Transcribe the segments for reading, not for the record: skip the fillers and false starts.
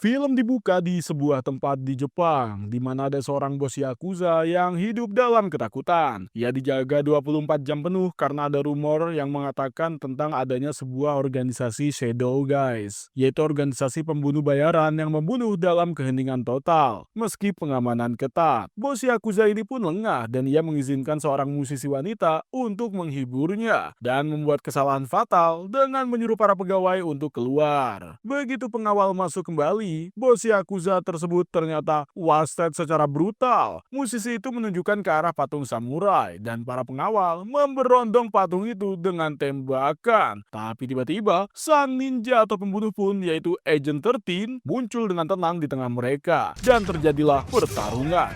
Film dibuka di sebuah tempat di Jepang, di mana ada seorang bos Yakuza yang hidup dalam ketakutan. Ia dijaga 24 jam penuh karena ada rumor yang mengatakan tentang adanya sebuah organisasi Shadow Guys, yaitu organisasi pembunuh bayaran yang membunuh dalam keheningan total. Meski pengamanan ketat, bos Yakuza ini pun lengah dan ia mengizinkan seorang musisi wanita untuk menghiburnya dan membuat kesalahan fatal dengan menyuruh para pegawai untuk keluar. Begitu pengawal masuk kembali, bos Yakuza tersebut ternyata wasted secara brutal. Musisi itu menunjukkan ke arah patung samurai dan para pengawal memberondong patung itu dengan tembakan. Tapi tiba-tiba, sang ninja atau pembunuh pun yaitu Agent 13 muncul dengan tenang di tengah mereka dan terjadilah pertarungan.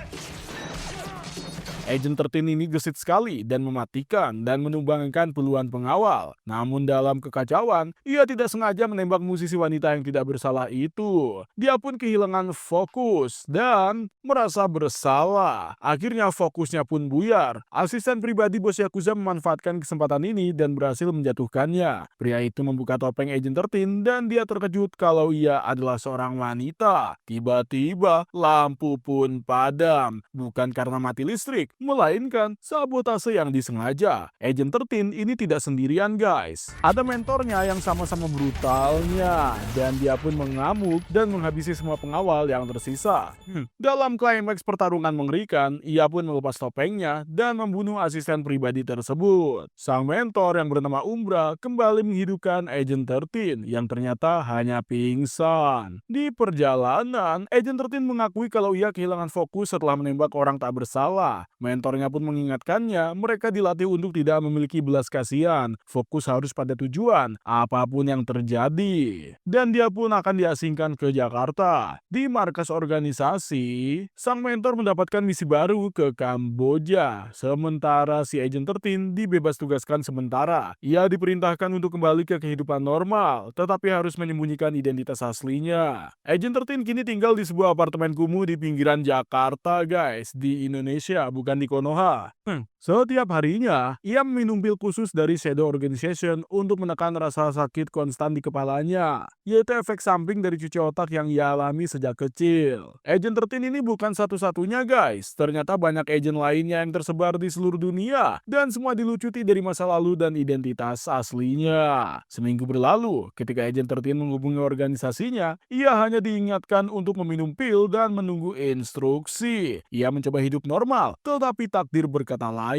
Agent 13 ini gesit sekali dan mematikan dan menumbangkan puluhan pengawal. Namun dalam kekacauan, ia tidak sengaja menembak musisi wanita yang tidak bersalah itu. Dia pun kehilangan fokus dan merasa bersalah. Akhirnya fokusnya pun buyar. Asisten pribadi bos Yakuza memanfaatkan kesempatan ini dan berhasil menjatuhkannya. Pria itu membuka topeng Agent 13 dan dia terkejut kalau ia adalah seorang wanita. Tiba-tiba lampu pun padam. Bukan karena mati listrik, melainkan sabotase yang disengaja. Agent 13 ini tidak sendirian guys. Ada mentornya yang sama-sama brutalnya dan dia pun mengamuk dan menghabisi semua pengawal yang tersisa. Dalam klimaks pertarungan mengerikan, ia pun melepas topengnya dan membunuh asisten pribadi tersebut. Sang mentor yang bernama Umbra kembali menghidupkan Agent 13 yang ternyata hanya pingsan. Di perjalanan, Agent 13 mengakui kalau ia kehilangan fokus setelah menembak orang tak bersalah. Mentornya pun mengingatkannya, mereka dilatih untuk tidak memiliki belas kasihan, fokus harus pada tujuan, apapun yang terjadi. Dan dia pun akan diasingkan ke Jakarta. Di markas organisasi, sang mentor mendapatkan misi baru ke Kamboja. Sementara si Agent 13 dibebas tugaskan sementara. Ia diperintahkan untuk kembali ke kehidupan normal, tetapi harus menyembunyikan identitas aslinya. Agent 13 kini tinggal di sebuah apartemen kumuh di pinggiran Jakarta guys, di Indonesia, bukan di Konoha. Setiap harinya, ia meminum pil khusus dari Shadow Organization untuk menekan rasa sakit konstan di kepalanya, yaitu efek samping dari cuci otak yang ia alami sejak kecil. Agent 13 ini bukan satu-satunya guys, ternyata banyak agent lainnya yang tersebar di seluruh dunia, dan semua dilucuti dari masa lalu dan identitas aslinya. Seminggu berlalu, ketika Agent 13 menghubungi organisasinya, ia hanya diingatkan untuk meminum pil dan menunggu instruksi. Ia mencoba hidup normal, tetapi takdir berkata lain.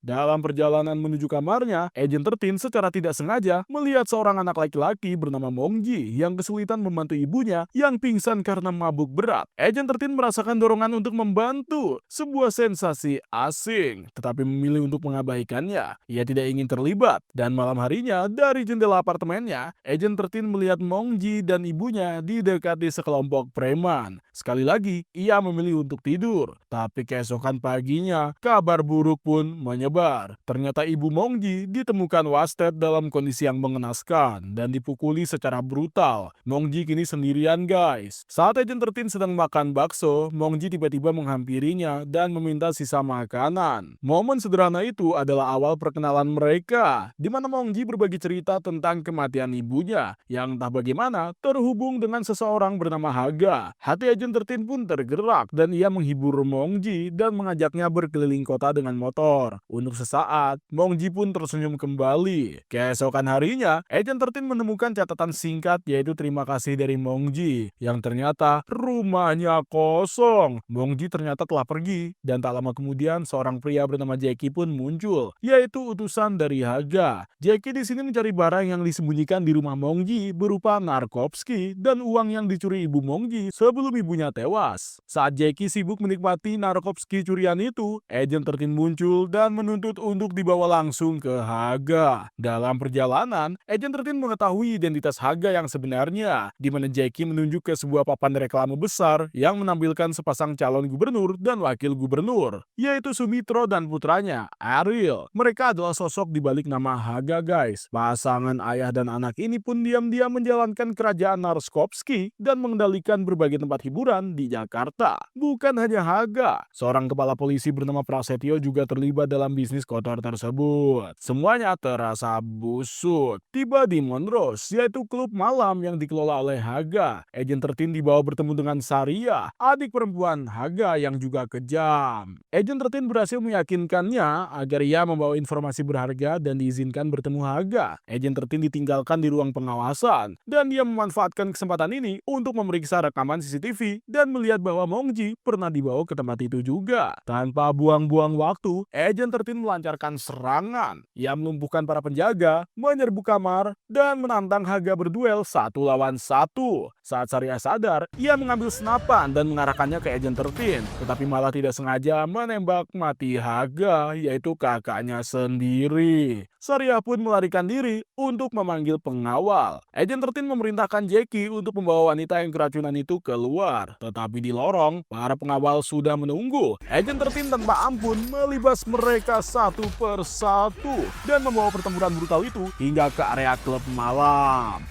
Dalam perjalanan menuju kamarnya, Agent 13 secara tidak sengaja melihat seorang anak laki-laki bernama Mongji yang kesulitan membantu ibunya yang pingsan karena mabuk berat. Agent 13 merasakan dorongan untuk membantu, sebuah sensasi asing, tetapi memilih untuk mengabaikannya. Ia tidak ingin terlibat, dan malam harinya dari jendela apartemennya, Agent 13 melihat Mongji dan ibunya didekati sekelompok preman. Sekali lagi, ia memilih untuk tidur, tapi keesokan paginya, kabar buruk pun menyebar. Ternyata ibu Mongji ditemukan wasted dalam kondisi yang mengenaskan dan dipukuli secara brutal. Mongji kini sendirian guys. Saat Agent 13 sedang makan bakso, Mongji tiba-tiba menghampirinya dan meminta sisa makanan. Momen sederhana itu adalah awal perkenalan mereka, di mana Mongji berbagi cerita tentang kematian ibunya, yang entah bagaimana terhubung dengan seseorang bernama Haga. Hati Agent 13 pun tergerak dan ia menghibur Mongji dan mengajaknya berkeliling kota dengan motor. Untuk sesaat, Mongji pun tersenyum kembali. Keesokan harinya, Agent 13 menemukan catatan singkat yaitu terima kasih dari Mongji, yang ternyata rumahnya kosong. Mongji ternyata telah pergi, dan tak lama kemudian seorang pria bernama Jackie pun muncul, yaitu utusan dari Haga. Jackie di sini mencari barang yang disembunyikan di rumah Mongji berupa narkopski dan uang yang dicuri ibu Mongji sebelum ibunya tewas. Saat Jackie sibuk menikmati narkopski curian itu, Agent 13 muncul dan menuntut untuk dibawa langsung ke Haga. Dalam perjalanan, Agent 13 mengetahui identitas Haga yang sebenarnya, di mana Jackie menunjuk ke sebuah papan reklame besar yang menampilkan sepasang calon gubernur dan wakil gubernur, yaitu Sumitro dan putranya, Ariel. Mereka adalah sosok di balik nama Haga guys. Pasangan ayah dan anak ini pun diam-diam menjalankan kerajaan Narskopski dan mengendalikan berbagai tempat hiburan liburan di Jakarta. Bukan hanya Haga, seorang kepala polisi bernama Prasetyo juga terlibat dalam bisnis kotor tersebut. Semuanya terasa busuk. Tiba di Monrose, yaitu klub malam yang dikelola oleh Haga. Agent 13 dibawa bertemu dengan Saria, adik perempuan Haga yang juga kejam. Agent 13 berhasil meyakinkannya agar ia membawa informasi berharga dan diizinkan bertemu Haga. Agent 13 ditinggalkan di ruang pengawasan, dan dia memanfaatkan kesempatan ini untuk memeriksa rekaman CCTV dan melihat bahwa Mongji pernah dibawa ke tempat itu juga. Tanpa buang-buang waktu, Agent 13 melancarkan serangan. Ia melumpuhkan para penjaga, menyerbu kamar, dan menantang Haga berduel 1 lawan 1. Saat Saria sadar, ia mengambil senapan dan mengarahkannya ke Agent 13, tetapi malah tidak sengaja menembak mati Haga, yaitu kakaknya sendiri. Saria pun melarikan diri untuk memanggil pengawal. Agent 13 memerintahkan Jackie untuk membawa wanita yang keracunan itu keluar. Tetapi di lorong, para pengawal sudah menunggu. Agent 13 tanpa ampun melibas mereka satu persatu dan membawa pertempuran brutal itu hingga ke area klub malam.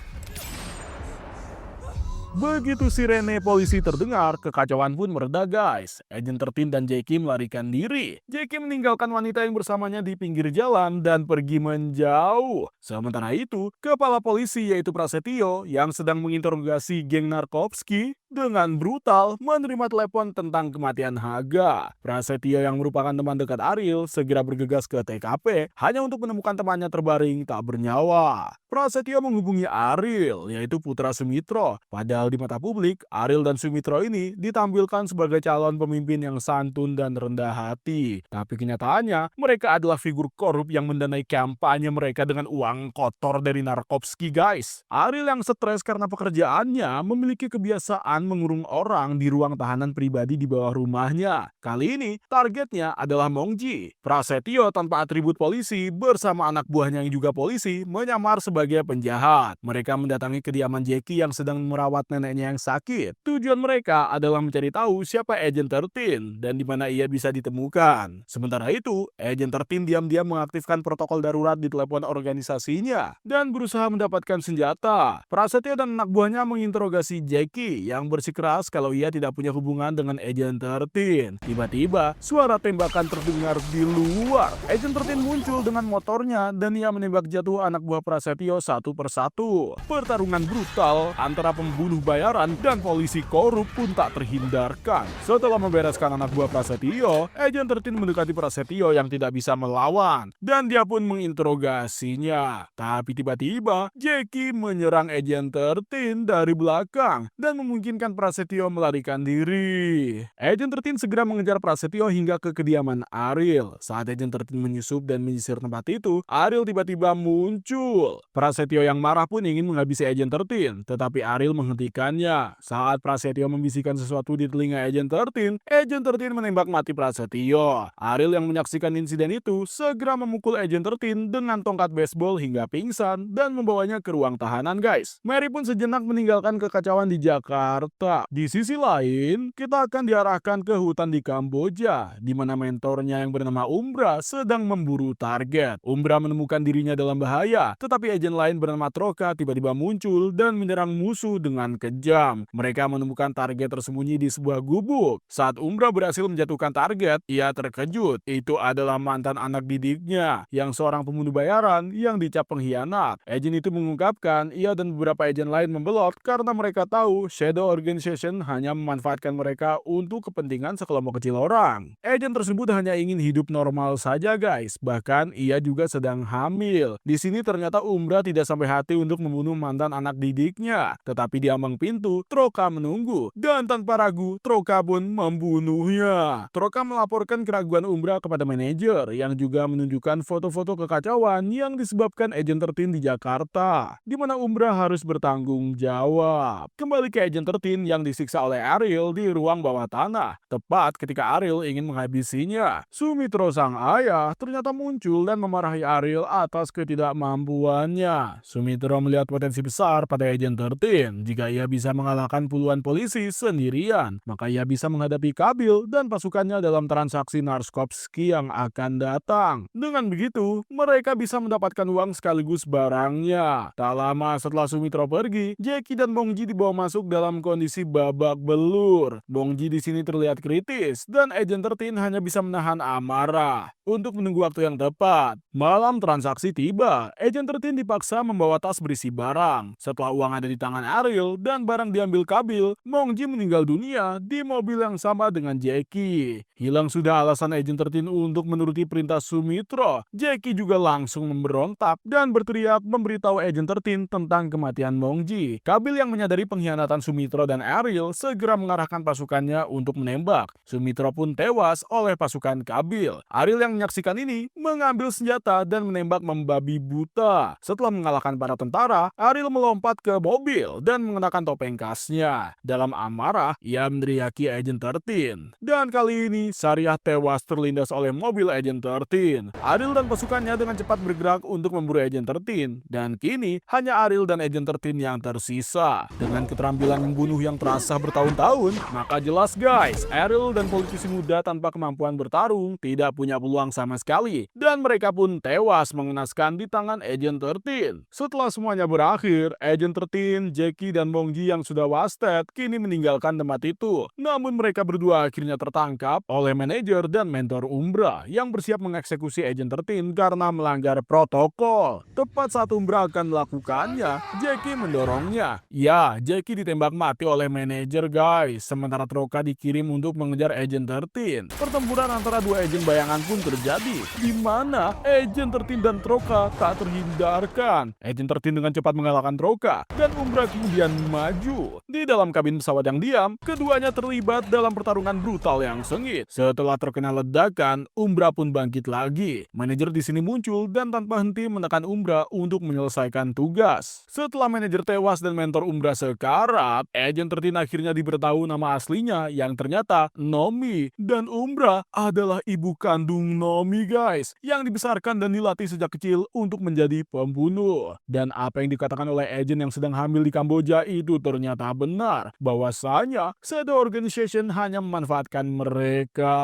Begitu sirene polisi terdengar, kekacauan pun mereda guys. Agent 13 dan Jackie melarikan diri. Jackie meninggalkan wanita yang bersamanya di pinggir jalan dan pergi menjauh. Sementara itu, kepala polisi yaitu Prasetyo yang sedang menginterogasi geng Narkovsky dengan brutal menerima telepon tentang kematian Haga. Prasetyo yang merupakan teman dekat Ariel segera bergegas ke TKP hanya untuk menemukan temannya terbaring tak bernyawa. Prasetyo menghubungi Ariel, yaitu putra Sumitro. Padahal di mata publik, Ariel dan Sumitro ini ditampilkan sebagai calon pemimpin yang santun dan rendah hati. Tapi kenyataannya, mereka adalah figur korup yang mendanai kampanye mereka dengan uang kotor dari Narkovsky guys. Ariel yang stres karena pekerjaannya memiliki kebiasaan mengurung orang di ruang tahanan pribadi di bawah rumahnya. Kali ini, targetnya adalah Mongji. Prasetyo tanpa atribut polisi bersama anak buahnya yang juga polisi menyamar sebagai penjahat. Mereka mendatangi kediaman Jackie yang sedang merawat neneknya yang sakit. Tujuan mereka adalah mencari tahu siapa Agent 13 dan di mana ia bisa ditemukan. Sementara itu, Agent 13 diam-diam mengaktifkan protokol darurat di telepon organisasinya dan berusaha mendapatkan senjata. Prasetyo dan anak buahnya menginterogasi Jackie yang bersikeras kalau ia tidak punya hubungan dengan Agent 13. Tiba-tiba, suara tembakan terdengar di luar. Agent 13 muncul dengan motornya dan ia menembak jatuh anak buah Prasetyo satu persatu. Pertarungan brutal antara pembunuh bayaran dan polisi korup pun tak terhindarkan. Setelah membereskan anak buah Prasetyo, Agent 13 mendekati Prasetyo yang tidak bisa melawan dan dia pun menginterogasinya. Tapi tiba-tiba, Jackie menyerang Agent 13 dari belakang dan memungkinkan Prasetyo melarikan diri. Agent 13 segera mengejar Prasetyo hingga ke kediaman Ariel. Saat Agent 13 menyusup dan menyisir tempat itu, Ariel tiba-tiba muncul. Prasetyo yang marah pun ingin menghabisi Agent 13, tetapi Ariel menghentikannya. Saat Prasetyo membisikkan sesuatu di telinga Agent 13, Agent 13 menembak mati Prasetyo. Ariel yang menyaksikan insiden itu segera memukul Agent 13 dengan tongkat baseball hingga pingsan dan membawanya ke ruang tahanan guys. Mary pun sejenak meninggalkan kekacauan di Jakarta. Di sisi lain, kita akan diarahkan ke hutan di Kamboja, di mana mentornya yang bernama Umbra sedang memburu target. Umbra menemukan dirinya dalam bahaya, tetapi agen lain bernama Troka tiba-tiba muncul dan menyerang musuh dengan kejam. Mereka menemukan target tersembunyi di sebuah gubuk. Saat Umbra berhasil menjatuhkan target, ia terkejut. Itu adalah mantan anak didiknya, yang seorang pembunuh bayaran yang dicap pengkhianat. Agen itu mengungkapkan ia dan beberapa agen lain membelot karena mereka tahu Shadow Organization hanya memanfaatkan mereka untuk kepentingan sekelompok kecil orang. Agen tersebut hanya ingin hidup normal saja guys, bahkan ia juga sedang hamil. Di sini ternyata Umbra tidak sampai hati untuk membunuh mantan anak didiknya, tetapi di ambang pintu, Troka menunggu, dan tanpa ragu, Troka pun membunuhnya. Troka melaporkan keraguan Umbra kepada manajer, yang juga menunjukkan foto-foto kekacauan yang disebabkan Agent 13 di Jakarta, di mana Umbra harus bertanggung jawab. Kembali ke Agent 13 yang disiksa oleh Ariel di ruang bawah tanah. Tepat ketika Ariel ingin menghabisinya, Sumitro sang ayah ternyata muncul dan memarahi Ariel atas ketidakmampuannya. Sumitro melihat potensi besar pada Agent 13. Jika ia bisa mengalahkan puluhan polisi sendirian, maka ia bisa menghadapi Kabil dan pasukannya dalam transaksi Narkovsky yang akan datang. Dengan begitu, mereka bisa mendapatkan uang sekaligus barangnya. Tak lama setelah Sumitro pergi, Jackie dan Mongji dibawa masuk dalam kondisi babak belur. Mongji di sini terlihat kritis dan Agent 13 hanya bisa menahan amarah untuk menunggu waktu yang tepat. Malam transaksi tiba, Agent 13 dipaksa membawa tas berisi barang. Setelah uang ada di tangan Ariel dan barang diambil Kabil, Mongji meninggal dunia di mobil yang sama dengan Jackie. Hilang sudah alasan Agent 13 untuk menuruti perintah Sumitro. Jackie juga langsung memberontak dan berteriak memberitahu Agent 13 tentang kematian Mongji. Kabil yang menyadari pengkhianatan Sumitro dan Ariel segera mengarahkan pasukannya untuk menembak. Sumitro pun tewas oleh pasukan Kabil. Ariel yang menyaksikan ini mengambil senjata dan menembak membabi buta. Setelah mengalahkan para tentara, Ariel melompat ke mobil dan mengenakan topeng khasnya. Dalam amarah, ia meneriaki Agent 13. Dan kali ini, Syariah tewas terlindas oleh mobil Agent 13. Ariel dan pasukannya dengan cepat bergerak untuk memburu Agent 13. Dan kini, hanya Ariel dan Agent 13 yang tersisa. Dengan keterampilan membunuh yang terasa bertahun-tahun, maka jelas guys, Ariel dan politisi muda tanpa kemampuan bertarung tidak punya peluang sama sekali. Dan mereka pun tewas mengenaskan di tangan Agent 13. Setelah semuanya berakhir, Agent 13, Jackie, dan Mongji yang sudah wasted kini meninggalkan tempat itu. Namun mereka berdua akhirnya tertangkap oleh manajer dan mentor Umbra yang bersiap mengeksekusi Agent 13 karena melanggar protokol. Tepat saat Umbra akan melakukannya, Jackie mendorongnya. Ya, Jackie ditembak mati oleh manajer guys, sementara Troka dikirim untuk mengejar Agent 13. Pertempuran antara dua agen bayangan pun terjadi, di mana Agent 13 dan Troka tak terhindarkan. Agent 13 dengan cepat mengalahkan Troka, dan Umbra kemudian maju. Di dalam kabin pesawat yang diam, keduanya terlibat dalam pertarungan brutal yang sengit. Setelah terkena ledakan, Umbra pun bangkit lagi. Manajer di sini muncul dan tanpa henti menekan Umbra untuk menyelesaikan tugas. Setelah manajer tewas dan mentor Umbra sekarat, Agent 13 akhirnya diberitahu nama aslinya yang ternyata Nomi. Dan Umbra adalah ibu kandung Nomi guys, yang dibesarkan dan dilatih sejak kecil untuk menjadi pembunuh. Dan apa yang dikatakan oleh agent yang sedang hamil di Kamboja itu ternyata benar, bahwasanya Shadow Organization hanya memanfaatkan mereka.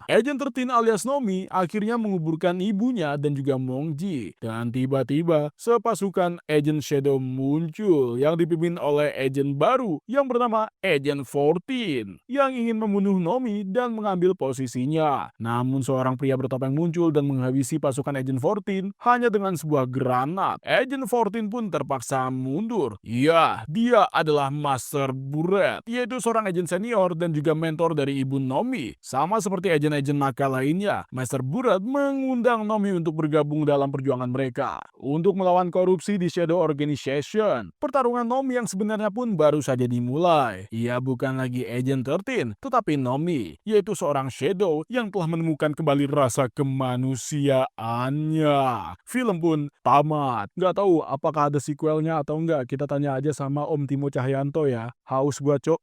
Agent 13 alias Nomi akhirnya menguburkan ibunya dan juga Mongji. Dan tiba-tiba sepasukan Agent Shadow muncul yang dipimpin oleh agent baru yang bernama Agent 14 yang ingin membunuh Nomi dan mengambil posisinya. Namun seorang pria bertopeng muncul dan menghabisi pasukan Agent 14 hanya dengan sebuah granat. Agent 14 pun terpaksa mundur. Ya, dia adalah Master Buret, yaitu seorang agent senior dan juga mentor dari ibu Nomi. Sama seperti agen-agen nakal lainnya, Master Buret mengundang Nomi untuk bergabung dalam perjuangan mereka untuk melawan korupsi di Shadow Organization. Pertarungan Nomi yang sebenarnya pun baru saja dimulai. Ia bukan lagi Agent 13, tetapi Nomi, yaitu seorang Shadow yang telah menemukan kembali rasa kemanusiaannya. Film pun tamat. Nggak tahu apakah ada sequelnya atau enggak. Kita tanya aja sama Om Timo Cahyanto ya. Haus gua, Cok.